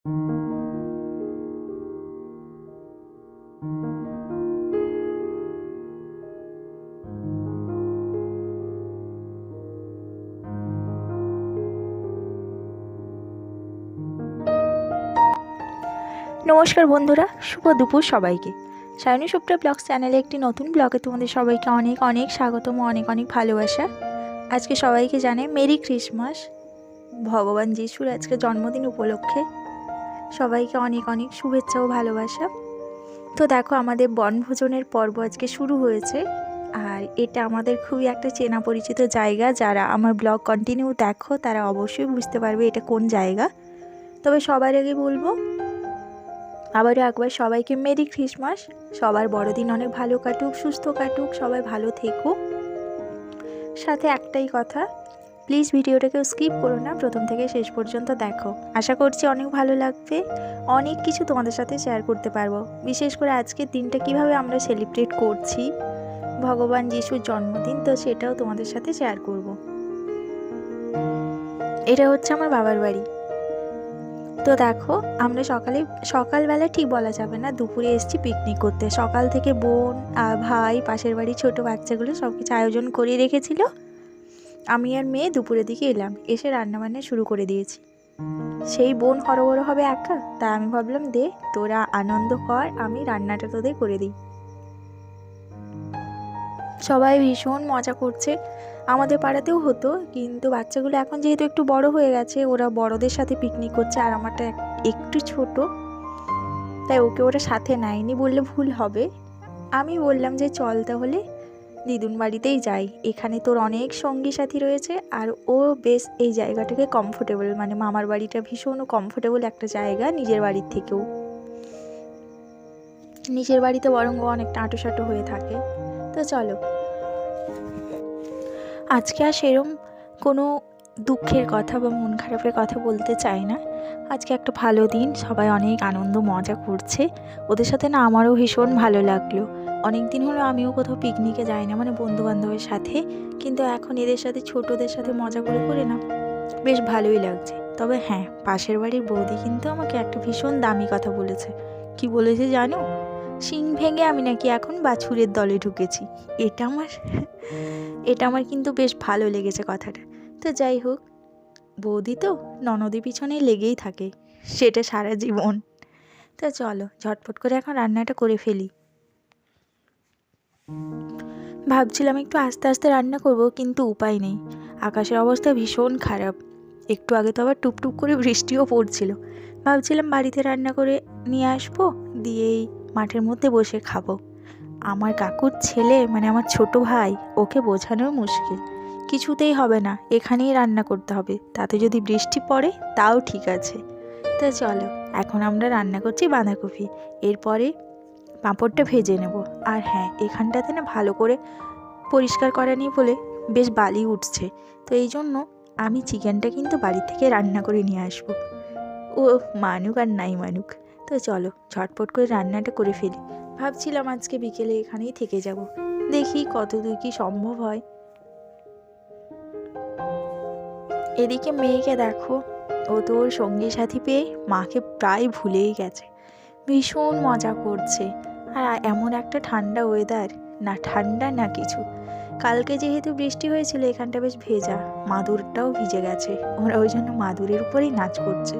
নমস্কার বন্ধুরা, শুভ দুপুর সবাইকে। সায়নী সুপ্রিয়া ব্লগস চ্যানেলে একটি নতুন ব্লগে তোমাদের সবাইকে অনেক অনেক স্বাগতম, অনেক অনেক ভালোবাসা। আজকে সবাইকে জানাই মেরি ক্রিসমাস। ভগবান যিশুর আজকে জন্মদিন উপলক্ষে সবাইকে অনেক অনেক শুভেচ্ছা ও ভালোবাসা। তো দেখো, আমাদের বনভোজনের পর্ব আজকে শুরু হয়েছে। আর এটা আমাদের খুবই একটা চেনা পরিচিত জায়গা। যারা আমার ব্লগ কন্টিনিউ দেখো তারা অবশ্যই বুঝতে পারবে এটা কোন জায়গা। তবে সবার আগে বলবো আবারও একবার সবাইকে মেরি ক্রিসমাস। সবার বড়দিন অনেক ভালো কাটুক, সুস্থ কাটুক, সবাই ভালো থেকো। সাথে একটাই কথা, প্লিজ ভিডিওটাকেও স্কিপ করো না, প্রথম থেকে শেষ পর্যন্ত দেখো। আশা করছি অনেক ভালো লাগবে, অনেক কিছু তোমাদের সাথে শেয়ার করতে পারবো। বিশেষ করে আজকের দিনটা কিভাবে আমরা সেলিব্রেট করছি, ভগবান যিশুর জন্মদিন, তো সেটাও তোমাদের সাথে শেয়ার করব। এটা হচ্ছে আমার বাবার বাড়ি। তো দেখো, আমরা সকালবেলা ঠিক বলা যাবে না, দুপুরে এসেছি পিকনিক করতে। সকাল থেকে বোন আর ভাই, পাশের বাড়ির ছোট বাচ্চাগুলো সব কিছু আয়োজন করে রেখেছিল। আমি আর মেয়ে দুপুরের দিকে এলাম, এসে রান্নাবান্না শুরু করে দিয়েছি। সেই বোন হরবড় হবে একা, তা আমি ভাবলাম দে তোরা আনন্দ কর, আমি রান্নাটা তোদের করে দিই। সবাই ভীষণ মজা করছে। আমাদের পাড়াতেও হতো, কিন্তু বাচ্চাগুলো এখন যেহেতু একটু বড় হয়ে গেছে, ওরা বড়দের সাথে পিকনিক করছে। আর আমারটা একটু ছোট, তাই ওকে ওরা সাথে নেয়নি বললে ভুল হবে। আমি বললাম যে চল তাহলে দিদুন বাড়িতেই যাই, এখানে তোর অনেক সঙ্গী সাথী রয়েছে। আর ও বেশ এই জায়গাটাকে কমফোর্টেবল, মানে মামার বাড়িটা ভীষণ কমফোর্টেবল একটা জায়গা নিজের বাড়ির থেকেও। নিজের বাড়িতে বরং ও অনেকটা আঁটোসাঁটো হয়ে থাকে। তো চলো, আজকে আর সেরম কোনো দুঃখের কথা বা মন খারাপের কথা বলতে চাই না। আজকে একটা ভালো দিন, সবাই অনেক আনন্দ মজা করছে। ওদের সাথে না আমারও ভীষণ ভালো লাগলো। অনেক দিন হলো আমিও কোথাও পিকনিকে যাই না, মানে বন্ধু বান্ধবের সাথে। কিন্তু এখন এদের সাথে, ছোটদের সাথে মজা করে করে না বেশ ভালোই লাগছে। তবে হ্যাঁ, পাশের বাড়ির বৌদি কিন্তু আমাকে একটা ভীষণ দামি কথা বলেছে। কি বলেছে জানো? শিং ভেঙে আমি নাকি এখন বাছুরের দলে ঢুকেছি। এটা আমার কিন্তু বেশ ভালো লেগেছে কথাটা। তো যাই হোক, বৌদি তো ননদের পিছনে লেগেই থাকে, সেটা সারা জীবন। তো চলো ঝটপট করে এখন রান্নাটা করে ফেলি। ভাবছিলাম একটু আস্তে আস্তে রান্না করব, কিন্তু উপায় নেই, আকাশের অবস্থা ভীষণ খারাপ। একটু আগে তো আবার টুপটুপ করে বৃষ্টিও পড়ছিল। ভাবছিলাম বাড়িতে রান্না করে নিয়ে আসবো, দিয়েই মাঠের মধ্যে বসে খাবো। আমার কাকুর ছেলে, মানে আমার ছোট ভাই, ওকে বোঝানো মুশকিল। কিছুতেই হবে না, এখানেই রান্না করতে হবে, তাতে যদি বৃষ্টি পড়ে তাও ঠিক আছে। তো চলো, এখন আমরা রান্না করছি বাঁধাকপি। এরপরে পাঁপড়টা ভেজে নেব। আর হ্যাঁ, এখানটাতে না ভালো করে পরিষ্কার করা নেই বলে বেশ বালি উঠছে। তো এই জন্য আমি চিকেনটা কিন্তু বাড়ি থেকে রান্না করে নিয়ে আসবো। ও মানুক আর নাই মানুক। তো চলো ঝটপট করে রান্নাটা করে ফেলি। ভাবছিলাম আজকে বিকেলে এখানেই থেকে যাব, দেখি কতদূর কি সম্ভব হয়। এদিকে মেয়েকে দেখো, ও তো ওর সঙ্গী সাথী পেয়ে মাকে প্রায় ভুলেই গেছে, ভীষণ মজা করছে। আর এমন একটা ঠান্ডা ওয়েদার, না ঠান্ডা না কিছু। কালকে যেহেতু বৃষ্টি হয়েছিল, এখানটা বেশ ভেজা, মাদুরটাও ভিজে গেছে। ওরা ওই জন্য মাদুরের উপরেই নাচ করছে।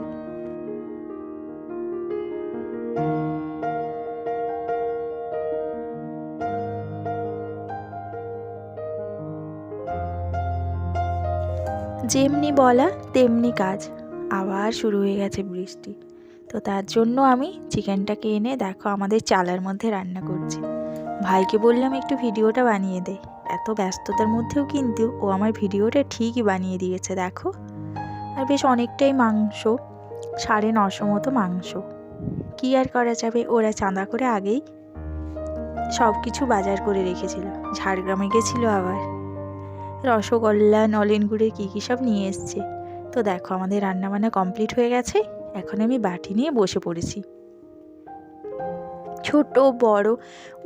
যেমনি বলা তেমনি কাজ, আবার শুরু হয়ে গেছে বৃষ্টি। তো তার জন্য আমি চিকেনটাকে এনে দেখো আমাদের চালার মধ্যে রান্না করছি। ভাইকে বললাম একটু ভিডিওটা বানিয়ে দে। এত ব্যস্ততার মধ্যেও কিন্তু ও আমার ভিডিওটা ঠিকই বানিয়ে দিয়েছে দেখো। আর বেশ অনেকটাই মাংস, 950 মতো মাংস। কী আর করা যাবে, ওরা চাঁদা করে আগেই সব কিছু বাজার করে রেখেছিল। ঝাড়গ্রামে গেছিলো, আবার রসগোল্লা, নলেন গুড়ের কী কী সব নিয়ে এসছে। তো দেখো আমাদের রান্নাবান্না কমপ্লিট হয়ে গেছে। এখন আমি বাটি নিয়ে বসে পড়েছি। ছোট বড়,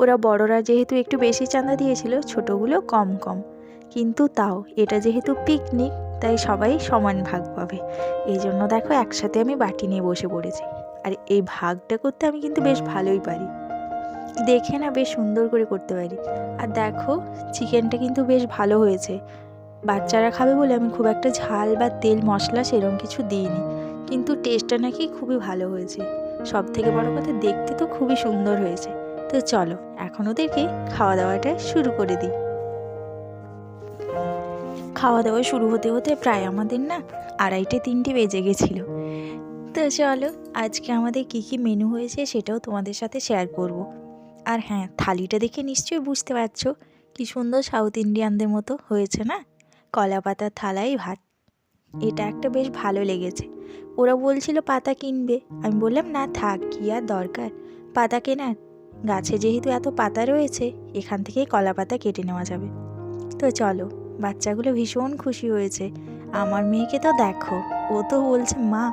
ওরা বড়রা যেহেতু একটু বেশি চাঁদা দিয়েছিল, ছোটগুলো কম কম। কিন্তু তাও এটা যেহেতু পিকনিক, তাই সবাই সমান ভাগ পাবে। এই জন্য দেখো একসাথে আমি বাটি নিয়ে বসে পড়েছি। আর এই ভাগটা করতে আমি কিন্তু বেশ ভালোই পারি, দেখে না বেশ সুন্দর করে করতে পারি। আর দেখো চিকেনটা কিন্তু বেশ ভালো হয়েছে। বাচ্চারা খাবে বলে আমি খুব একটা ঝাল বা তেল মশলা সেরকম কিছু দিইনি, কিন্তু টেস্টটা নাকি খুবই ভালো হয়েছে। সব থেকে বড় কথা দেখতে তো খুবই সুন্দর হয়েছে। তো চলো এখন ওদেরকে খাওয়া দাওয়াটা শুরু করে দিই। খাওয়া দাওয়া শুরু হতে হতে প্রায় আমাদের না 2:30-3টে বেজে গেছিলো। তো চলো আজকে আমাদের কী কী মেনু হয়েছে সেটাও তোমাদের সাথে শেয়ার করব। আর হ্যাঁ, থালিটা দেখে নিশ্চয়ই বুঝতে পারছো কি সুন্দর সাউথ ইন্ডিয়ানদের মতো হয়েছে না, কলা পাতার থালায় ভাত। এটা একটা বেশ ভালো লেগেছে। ওরা বলছিল পাতা কিনবে, আমি বললাম না থাক, কি আর দরকার পাতা কেনার, গাছে যেহেতু এত পাতা রয়েছে এখান থেকেই কলা পাতা কেটে নেওয়া যাবে। তো চলো, বাচ্চাগুলো ভীষণ খুশি হয়েছে। আমার মেয়েকে তো দেখো, ও তো বলছে মা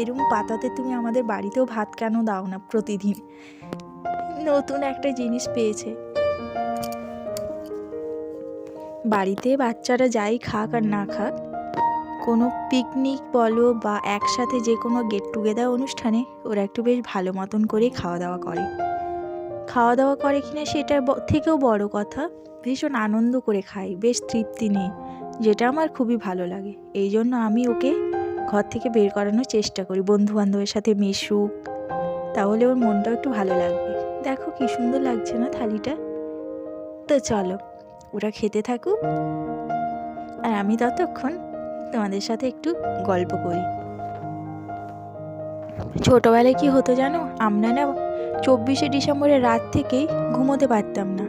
এরকম পাতাতে তুমি আমাদের বাড়িতেও ভাত কেন দাও না প্রতিদিন, নতুন একটা জিনিস পেয়েছে। বাড়িতে বাচ্চারা যাই খাক আর না খাক, কোনো পিকনিক বলো বা একসাথে যে কোনো গেট টুগেদার অনুষ্ঠানে ওরা একটু বেশ ভালো মতন করেই খাওয়া দাওয়া করে কিনা সেটার থেকেও বড় কথা, ভীষণ আনন্দ করে খাই, বেশ তৃপ্তি নেই, যেটা আমার খুবই ভালো লাগে। এই জন্য আমি ওকে ঘর থেকে বের করানোর চেষ্টা করি, বন্ধু বান্ধবের সাথে মিশুক, তাহলে ওর মনটাও একটু ভালো লাগবে। দেখো কি সুন্দর লাগছে না থালিটা। তো চলো ওরা খেতে থাকুক, আর আমি ততক্ষণ তোমাদের সাথে একটু গল্প করি। ছোটোবেলায় কি হতো জানো, আমরা না 24শে ডিসেম্বরের রাত থেকেই ঘুমোতে পারতাম না।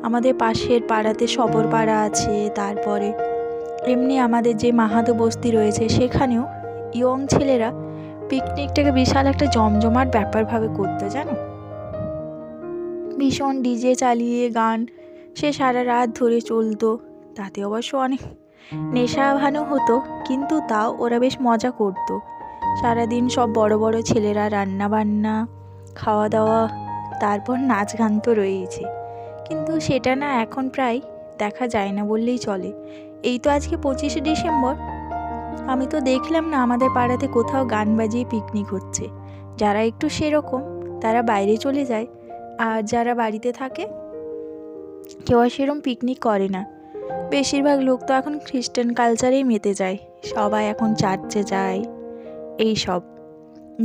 আমাদের পাশের পাড়াতে সবর পাড়া আছে, তারপরে এমনি আমাদের যে মাহাতো বস্তি রয়েছে সেখানেও ইয়ং ছেলেরা পিকনিকটাকে বিশাল একটা জমজমাট ব্যাপারভাবে করতো জানো। ভীষণ ডিজে চালিয়ে গান সে সারা রাত ধরে চলতো, তাতে অবশ্য অনেক নেশা ভানো হতো, কিন্তু তাও ওরা বেশ মজা করতো। সারাদিন সব বড় বড় ছেলেরা রান্না বান্না, খাওয়া দাওয়া, তারপর নাচ গান তো রয়েইছে। কিন্তু সেটা না এখন প্রায় দেখা যায় না বললেই চলে। এই তো আজকে 25শে ডিসেম্বর, আমি তো দেখলাম না আমাদের পাড়াতে কোথাও গান বাজিয়ে পিকনিক হচ্ছে। যারা একটু সেরকম তারা বাইরে চলে যায়, আর যারা বাড়িতে থাকে কেউ আর সেরকম পিকনিক করে না। বেশিরভাগ লোক তো এখন খ্রিস্টান কালচারেই মেতে যায়, সবাই এখন চার্চে যায়, এই সব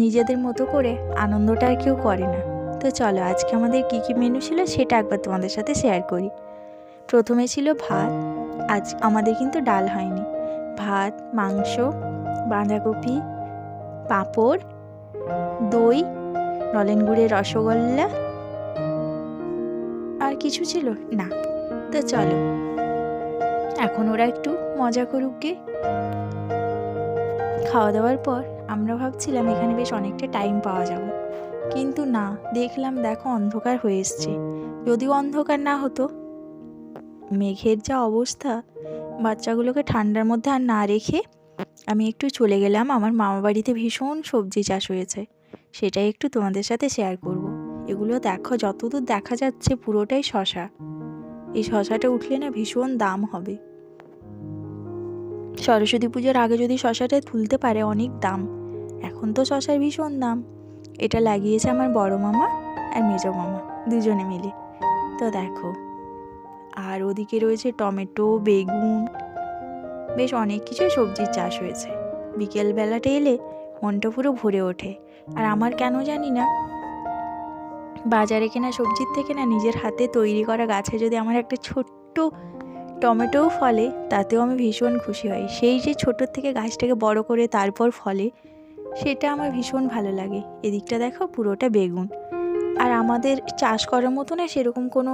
নিজেদের মতো করে আনন্দটা আর কেউ করে না। তো চলো আজকে আমাদের কী কী মেনু ছিল সেটা একবার তোমাদের সাথে শেয়ার করি। প্রথমে ছিল ভাত, আজ আমাদের কিন্তু ডাল হয়নি, ভাত, মাংস, বাঁধাকপি, পাঁপড়, দই, নলেন গুড়ের রসগোল্লা, আর কিছু ছিল না। তো চলো এখন ওরা একটু মজা করুক গে। খাওয়া দাওয়ার পর আমরা ভাবছিলাম এখানে বেশ অনেকটা টাইম পাওয়া যাবে, কিন্তু না, দেখলাম দেখো অন্ধকার হয়ে এসছে। যদিও অন্ধকার না হতো, মেঘের যা অবস্থা, বাচ্চাগুলোকে ঠান্ডার মধ্যে আর না রেখে আমি একটু চলে গেলাম। আমার মামা বাড়িতে ভীষণ সবজি চাষ হয়েছে, সেটাই একটু তোমাদের সাথে শেয়ার করব। এগুলো দেখো যতদূর দেখা যাচ্ছে পুরোটাই শশা। এই শশাটা উঠলে না ভীষণ দাম হবে। সরস্বতী পুজোর আগে যদি শশাটা তুলতে পারে অনেক দাম, এখন তো শশার ভীষণ দাম। এটা লাগিয়েছে আমার বড় মামা আর মেজো মামা দুজনে মিলে। তো দেখো, আর ওদিকে রয়েছে টমেটো, বেগুন, বেশ অনেক কিছু সবজির চাষ হয়েছে। বিকেলবেলাটা এলে মনটা পুরো ভরে ওঠে। আর আমার কেন জানি না, বাজারে কেনা সবজির থেকে না নিজের হাতে তৈরি করা গাছে যদি আমার একটা ছোট্ট টমেটোও ফলে তাতেও আমি ভীষণ খুশি হই। সেই যে ছোটোর থেকে গাছটাকে বড় করে তারপর ফলে, সেটা আমার ভীষণ ভালো লাগে। এদিকটা দেখো পুরোটা বেগুন। আর আমাদের চাষ করার মতো না সেরকম কোনো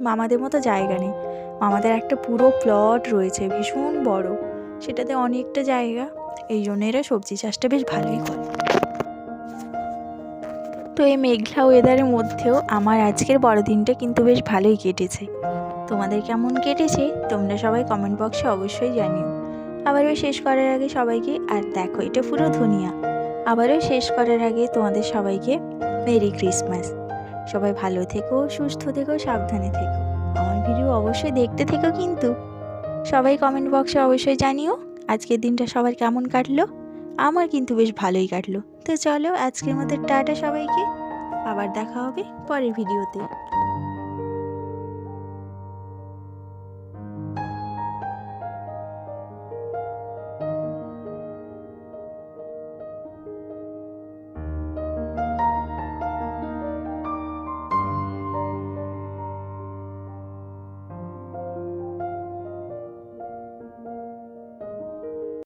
মামাদের মতো জায়গা নেই। মামাদের একটা পুরো প্লট রয়েছে ভীষণ বড়, সেটাতে অনেকটা জায়গা, এই জন্য এরা সবজি চাষটা বেশ ভালোই করে। তো এই মেঘলা ওয়েদারের মধ্যেও আমার আজকের বড়দিনটা কিন্তু বেশ ভালোই কেটেছে। তোমাদের কেমন কেটেছে তোমরা সবাই কমেন্ট বক্সে অবশ্যই জানিও। আবারও শেষ করার আগে সবাইকে, আর দেখো এটা পুরো ধনিয়া, আবারও শেষ করার আগে তোমাদের সবাইকে মেরি ক্রিসমাস। সবাই ভালো থেকো, সুস্থ থেকো, সাবধানে থেকো। আমার ভিডিও অবশ্যই দেখতে থেকো, কিন্তু সবাই কমেন্ট বক্সে অবশ্যই জানিও। আজকের দিনটা সবার কেমন কাটলো? আমার কিন্তু বেশ ভালোই কাটলো। তো চলো আজকের মতো টাটা সবাইকে, আবার দেখা হবে পরের ভিডিওতে।